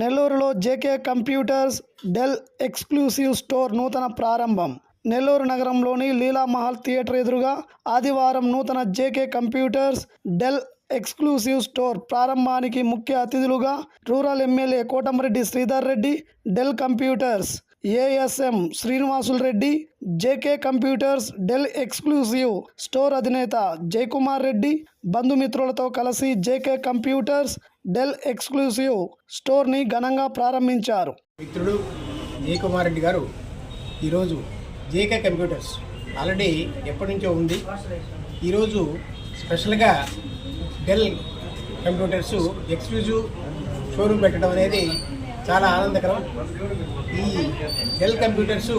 నెల్లూరులో JK computers Dell exclusive store నూతన ప్రారంభం. నెల్లూరు నగరంలోని లీలామహల్ థియేటర్ ఎదురుగా ఆదివారం నూతన JK computers Dell exclusive store ప్రారంభానికి ముఖ్య అతిథులుగా rural MLA Kotamreddy Sridhar Reddy, Dell computers ASM Srinivasulu Reddy, JK computers Dell exclusive store అధినేత జయకుమార్ రెడ్డి బంధుమిత్రులతో కలిసి జేకే కంప్యూటర్స్ డెల్ ఎక్స్క్లూసివ్ స్టోర్ని ఘనంగా ప్రారంభించారు. మిత్రుడు జయకుమార్ రెడ్డి గారు ఈరోజు జేకే కంప్యూటర్స్ ఆల్రెడీ ఎప్పటి నుంచో ఉంది. ఈరోజు స్పెషల్గా డెల్ కంప్యూటర్స్ ఎక్స్క్లూజివ్ షోరూమ్ పెట్టడం అనేది చాలా ఆనందకరం. ఈ డెల్ కంప్యూటర్స్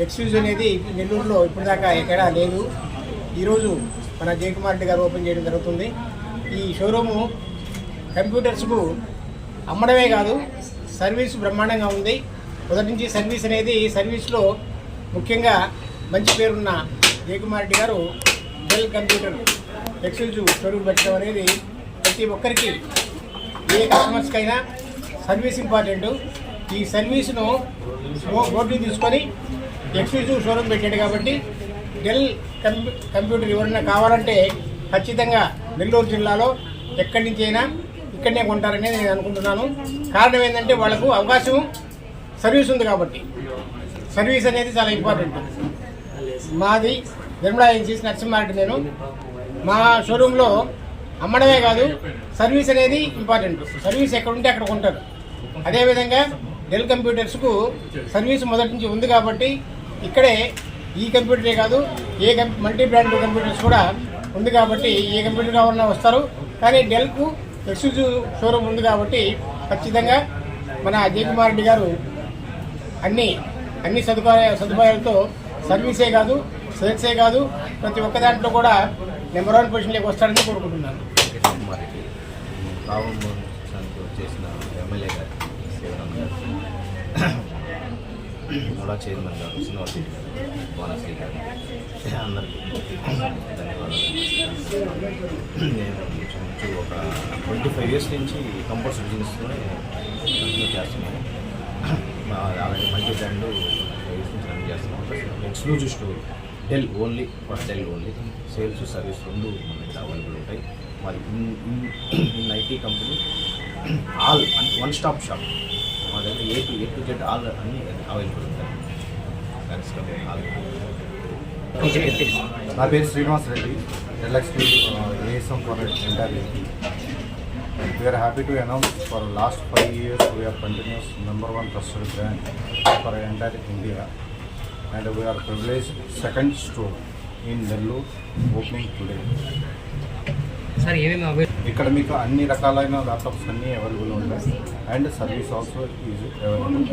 ఎక్స్క్లూజివ్ అనేది నెల్లూరులో ఇప్పటిదాకా ఎక్కడా లేదు. ఈరోజు మన జయకుమార్ రెడ్డి గారు ఓపెన్ చేయడం జరుగుతుంది. ఈ షోరూము కంప్యూటర్స్కు అమ్మడమే కాదు, సర్వీస్ బ్రహ్మాండంగా ఉంది. మొదటి నుంచి సర్వీస్ అనేది సర్వీస్లో ముఖ్యంగా మంచి పేరున్న జయకుమార్ రెడ్డి గారు డెల్ కంప్యూటర్ ఎక్స్క్లూజివ్ షోరూమ్ పెట్టడం అనేది ప్రతి ఒక్కరికి, ఏ కస్టమర్స్కైనా సర్వీస్ ఇంపార్టెంట్. ఈ సర్వీస్ను బోర్డు తీసుకొని ఎక్స్క్లూజివ్ షోరూమ్ పెట్టాడు కాబట్టి డెల్ కంప్యూటర్ ఎవరైనా కావాలంటే ఖచ్చితంగా నెల్లూరు జిల్లాలో ఎక్కడి నుంచి అయినా ఇక్కడనే కొంటారని నేను అనుకుంటున్నాను. కారణం ఏంటంటే వాళ్ళకు అవకాశం సర్వీస్ ఉంది కాబట్టి. సర్వీస్ అనేది చాలా ఇంపార్టెంట్. మాది నిర్మలా ఏజెన్సీస్ నరసింహారెడ్డి. నేను మా షోరూంలో అమ్మడమే కాదు, సర్వీస్ అనేది ఇంపార్టెంట్. సర్వీస్ ఎక్కడ ఉంటే అక్కడ కొంటారు. అదేవిధంగా డెల్ కంప్యూటర్స్కు సర్వీస్ మొదటి నుంచి ఉంది కాబట్టి ఇక్కడే ఈ కంప్యూటరే కాదు, మల్టీ బ్రాండ్ కంప్యూటర్స్ కూడా ఉంది కాబట్టి ఏ కంప్యూటర్ కావాలన్నా వస్తారు. కానీ డెల్కు ఎక్స్క్లూజివ్ షోరూమ్ ఉంది కాబట్టి ఖచ్చితంగా మన జయకుమార్ రెడ్డి గారు అన్ని సదుపాయాలతో సర్వీసే కాదు, సేల్సే కాదు, ప్రతి ఒక్క దాంట్లో కూడా నెంబర్ 1 పొజిషన్లోకి వస్తాడని కోరుకుంటున్నాను. చేసిన ఎమ్మెల్యే గారు, మూలా చైర్మన్ గారు, శ్రీనివాస్ వానశ్రీ గారు, అందరికీ ధన్యవాదాలు. నేను ఒక 25 years నుంచి కంప్యూటర్స్ బిజినెస్లోనే కంటిన్యూ చేస్తున్నాను. అలాగే మల్టీ బ్రాండ్ రన్ చేస్తున్నాం. Exclusive store Dell only for Dell only. Sales service రెండు మన దగ్గర అవైలబుల్ ఉంటాయి. మరి in IT company all one stop shop. మా దగ్గర ఏ టు జెడ్ ఆల్ అన్నీ అవైలబుల్ ఉంటాయి. నా పేరు Srinivas Reddy, Dell exclusive ASM for entire AP. We are happy to announce for last 5 years we are continuous number 1 trusted brand for entire India, and we are privileged second store in Nellore opening today. Sir ఏమేమి ఇక్కడ మీకు అన్ని రకాలైన laptops అన్నీ available ఉంటాయి, and service also is available.